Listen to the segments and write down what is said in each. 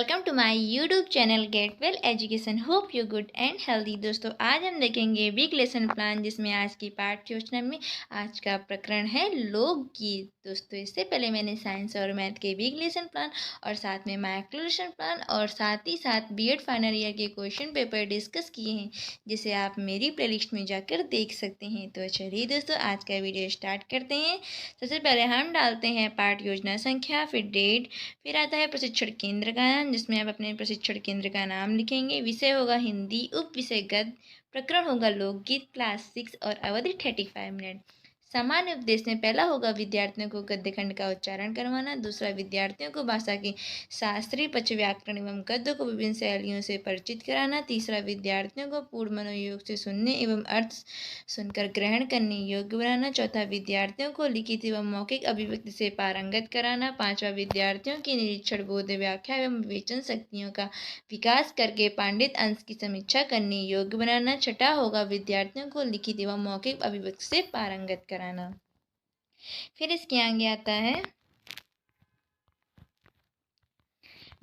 Welcome to my YouTube channel get well education. Hope you good and healthy. दोस्तों आज हम देखेंगे week lesson plan, जिसमें आज की पाठ्य योजना में आज का प्रकरण है लोकगीत। दोस्तों इससे पहले मैंने साइंस और मैथ के वीक लेसन प्लान और साथ में माइक्रो लेसन प्लान और साथ ही साथ बीएड फाइनल ईयर के क्वेश्चन पेपर डिस्कस किए हैं, जिसे आप मेरी प्लेलिस्ट में जाकर देख सकते हैं। तो चलिए दोस्तों आज का वीडियो स्टार्ट करते हैं। सबसे पहले हम डालते हैं पाठ्य योजना संख्या, फिर डेट, फिर आता है प्रशिक्षण केंद्र का नाम, जिसमें आप अपने प्रशिक्षण केंद्र का नाम लिखेंगे। विषय होगा हिंदी, उप विषय गद्य, प्रकरण होगा लोकगीत, क्लास 6 और अवधि 35 मिनट। सामान्य उपदेश में पहला होगा विद्यार्थियों को गद्य खंड का उच्चारण करवाना, दूसरा विद्यार्थियों को भाषा के शास्त्रीय पक्ष, व्याकरण एवं गद्य को विभिन्न शैलियों से परिचित कराना, तीसरा विद्यार्थियों को पूर्ण मनोयोग से सुनने एवं अर्थ सुनकर ग्रहण करने योग्य बनाना, चौथा विद्यार्थियों को लिखित एवं मौखिक अभिव्यक्ति से पारंगत कराना, पांचवा विद्यार्थियों की निरीक्षण, बोध, व्याख्या एवं विवेचन शक्तियों का विकास करके पांडित अंश की समीक्षा करने योग्य बनाना, छठा होगा विद्यार्थियों को लिखित एवं मौखिक अभिव्यक्ति से पारंगत कराना। फिर इसके आगे आता है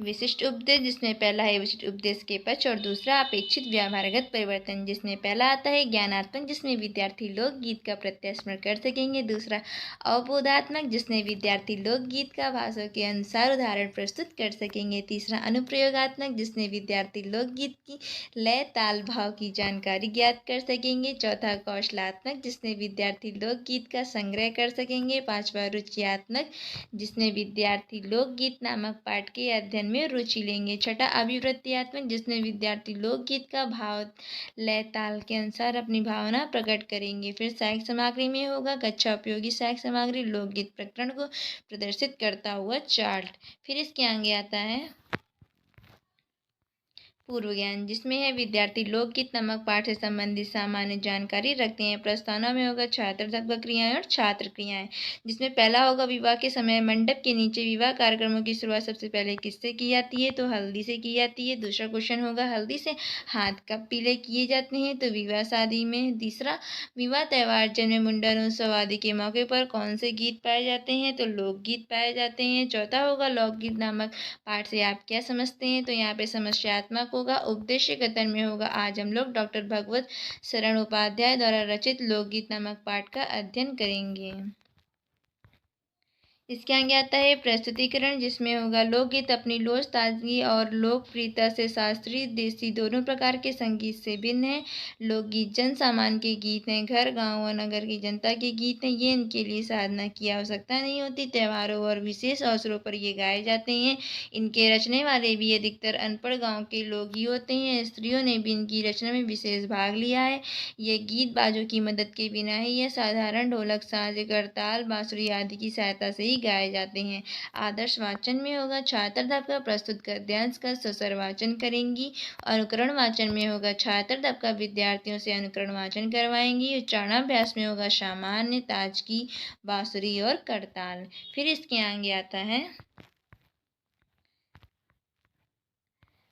विशिष्ट उपदेश, जिसमें पहला है विशिष्ट उपदेश के पक्ष और दूसरा अपेक्षित व्यवहारगत परिवर्तन, जिसमें पहला आता है ज्ञानात्मक, जिसमें विद्यार्थी लोकगीत का प्रत्यास्मरण कर सकेंगे, दूसरा अवबोधात्मक, जिसमें विद्यार्थी लोकगीत का भाषा के अनुसार उदाहरण प्रस्तुत कर सकेंगे, तीसरा अनुप्रयोगात्मक, जिसमें विद्यार्थी लोकगीत की लय, ताल, भाव की जानकारी ज्ञात कर सकेंगे, चौथा कौशलात्मक, जिसमें विद्यार्थी लोकगीत का संग्रह कर सकेंगे, पांचवा रुचियात्मक, जिसमें विद्यार्थी लोकगीत नामक पाठ के अध्ययन में रुचि लेंगे, छठा अभिवृत्तियात्मक, जिसमें विद्यार्थी लोकगीत का भाव, लय, ताल के अनुसार अपनी भावना प्रकट करेंगे। फिर सहायक सामग्री में होगा कक्षा उपयोगी सहायक सामग्री, लोकगीत प्रकरण को प्रदर्शित करता हुआ चार्ट। फिर इसके आगे आता है पूर्व ज्ञान, जिसमें है विद्यार्थी लोकगीत नामक पाठ से संबंधित सामान्य जानकारी रखते हैं। प्रस्तावना में होगा छात्र तत्व क्रियाएं और छात्र क्रियाएं, जिसमें पहला होगा विवाह के समय मंडप के नीचे विवाह कार्यक्रमों की शुरुआत सबसे पहले किससे की जाती है, तो हल्दी से की जाती है। दूसरा क्वेश्चन होगा हल्दी से हाथ कब पीले किए जाते हैं, तो विवाह शादी में। तीसरा विवाह, त्योहार, जन्म, मुंडन, उत्सव आदि के मौके पर कौन से गीत पाए जाते हैं, तो लोकगीत पाए जाते हैं। चौथा होगा लोकगीत नामक पाठ से आप क्या समझते हैं, तो यहाँ पे समस्यात्मक होगा। उद्देश्य कथन में होगा आज हम लोग डॉक्टर भगवत शरण उपाध्याय द्वारा रचित लोकगीत नामक पाठ का अध्ययन करेंगे। इसके आगे आता है प्रस्तुतिकरण, जिसमें होगा लोकगीत अपनी लोच, ताजगी और लोकप्रियता से शास्त्रीय, देसी दोनों प्रकार के संगीत से भिन्न है। लोकगीत जन सामान्य के गीत हैं, घर, गांव और नगर की जनता के गीत हैं। ये इनके लिए साधना की आवश्यकता नहीं होती। त्योहारों और विशेष अवसरों पर ये गाए जाते हैं। इनके रचने वाले भी अधिकतर अनपढ़ गाँव के लोग ही होते हैं। स्त्रियों ने भी इनकी रचना में विशेष भाग लिया है। ये गीत बाजों की मदद के बिना ही या साधारण ढोलक, साज, करताल, बांसुरी आदि की सहायता से ही गाए जाते हैं। आदर्श वाचन में होगा छात्र का प्रस्तुत गद्यांश का ससर वाचन करेंगी। अनुकरण वाचन में होगा छात्र का विद्यार्थियों से अनुकरण वाचन करवाएंगी। उच्चारणाभ्यास में होगा सामान्य, ताजगी, बांसुरी और करताल। फिर इसके आगे आता है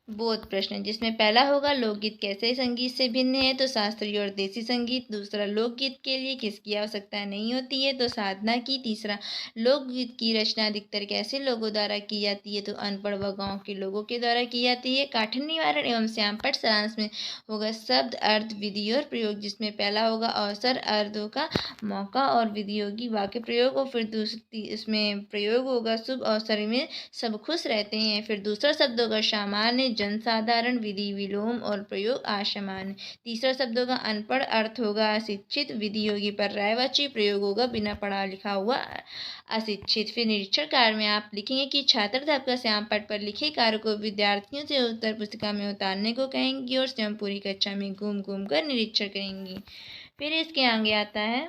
बोध प्रश्न, जिसमें पहला होगा लोकगीत कैसे संगीत से भिन्न है, तो शास्त्रीय और देसी संगीत। दूसरा लोकगीत के लिए किसकी आवश्यकता नहीं होती है, तो साधना की। तीसरा लोकगीत की रचना अधिकतर कैसे लोगों द्वारा की जाती है, तो अनपढ़ व गाँव के लोगों के द्वारा की जाती है। काठिन्य निवारण एवं श्यामपट्ट सारांश में होगा शब्द, अर्थ, विधि और प्रयोग, जिसमें पहला होगा अवसर, अर्थों का मौका और विधियोगी वाक्य प्रयोग, और फिर दूसरी इसमें प्रयोग होगा शुभ अवसर में सब खुश रहते हैं। फिर दूसरा शब्द होगा सामान्य, जनसाधारण, विधि, विलोम और प्रयोग असामान्य। तीसरा शब्द होगा अनपढ़, अर्थ होगा अशिक्षित, विधि होगी पर्यायवाची, प्रयोग होगा बिना पढ़ा लिखा हुआ अशिक्षित। फिर निरीक्षण कार्य में आप लिखेंगे कि छात्र आपका श्यामपट्ट पर लिखे कार्य को विद्यार्थियों से उत्तर पुस्तिका में उतारने को कहेंगी और स्वयं पूरी कक्षा में घूम घूम कर निरीक्षण करेंगी। फिर इसके आगे आता है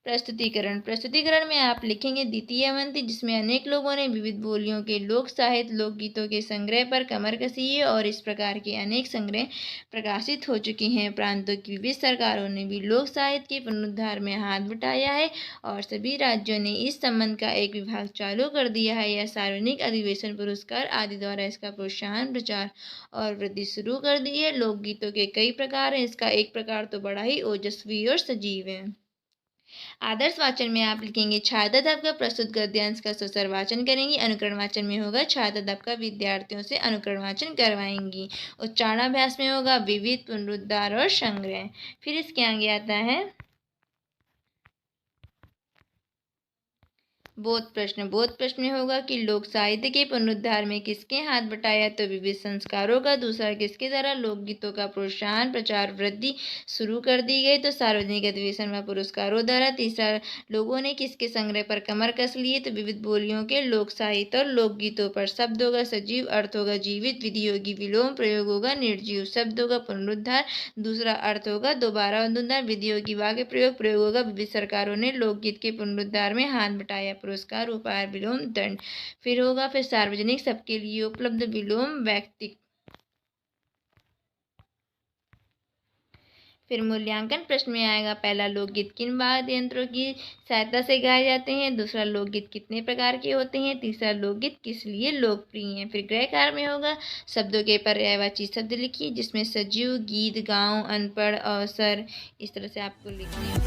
प्रस्तुतिकरण। प्रस्तुतिकरण में आप लिखेंगे द्वितीय अवंती, जिसमें अनेक लोगों ने विविध बोलियों के लोक साहित्य, लोकगीतों के संग्रह पर कमर कसी है और इस प्रकार के अनेक संग्रह प्रकाशित हो चुके हैं। प्रांतों की विविध सरकारों ने भी लोक साहित्य के पुनरुद्धार में हाथ बटाया है और सभी राज्यों ने इस संबंध का एक विभाग चालू कर दिया है या सार्वजनिक अधिवेशन, पुरस्कार आदि द्वारा इसका प्रोत्साहन, प्रचार और वृद्धि शुरू कर दी है। लोकगीतों के कई प्रकार हैं, इसका एक प्रकार तो बड़ा ही ओजस्वी और सजीव है। आदर्श वाचन में आप लिखेंगे छात्र अध्यापक का प्रस्तुत गद्यांश का सुस्वर वाचन करेंगी। अनुकरण वाचन में होगा छात्र अध्यापक विद्यार्थियों से अनुकरण वाचन करवाएंगी। उच्चारणाभ्यास में होगा विविध, पुनरुद्धार और संग्रह। फिर इसके आगे आता है बोध प्रश्न में होगा कि लोक साहित्य के पुनरुद्धार में किसके हाथ बटाया, तो विविध संस्कारों का। दूसरा, किसके द्वारा लोकगीतों का प्रोत्साहन, प्रचार, वृद्धि शुरू कर दी गई, तो सार्वजनिक अधिवेशन व पुरस्कारों द्वारा। तीसरा, लोगों ने किसके संग्रह पर कमर कस लिए, तो विविध बोलियों के लोक साहित्य और लोकगीतों पर। शब्द होगा सजीव, अर्थ होगा जीवित, विधि होगी विलोम, प्रयोग होगा निर्जीव। शब्द होगा पुनरुद्धार, दूसरा अर्थ होगा दोबारा अनुद्धार, विधि होगी वाक्य प्रयोग, प्रयोग होगा विविध सरकारों ने लोकगीत के पुनरुद्धार में हाथ बटाया, पुरस्कार, उपहार, विलोम, दंड। फिर सार्वजनिक, सबके लिए उपलब्ध, विलोम, वैयक्तिक। फिर मूल्यांकन प्रश्न में आएगा पहला, लोकगीत किन वाद्य यंत्रों की सहायता से गाए जाते हैं। दूसरा, लोकगीत कितने प्रकार के होते हैं। तीसरा, लोकगीत किस लिए लोकप्रिय हैं। फिर गृह कार्य में होगा शब्दों के पर्यायवाची शब्द लिखिए, जिसमें सजीव, गीत, गाँव, अनपढ़, अवसर, इस तरह से आपको लिखने हैं।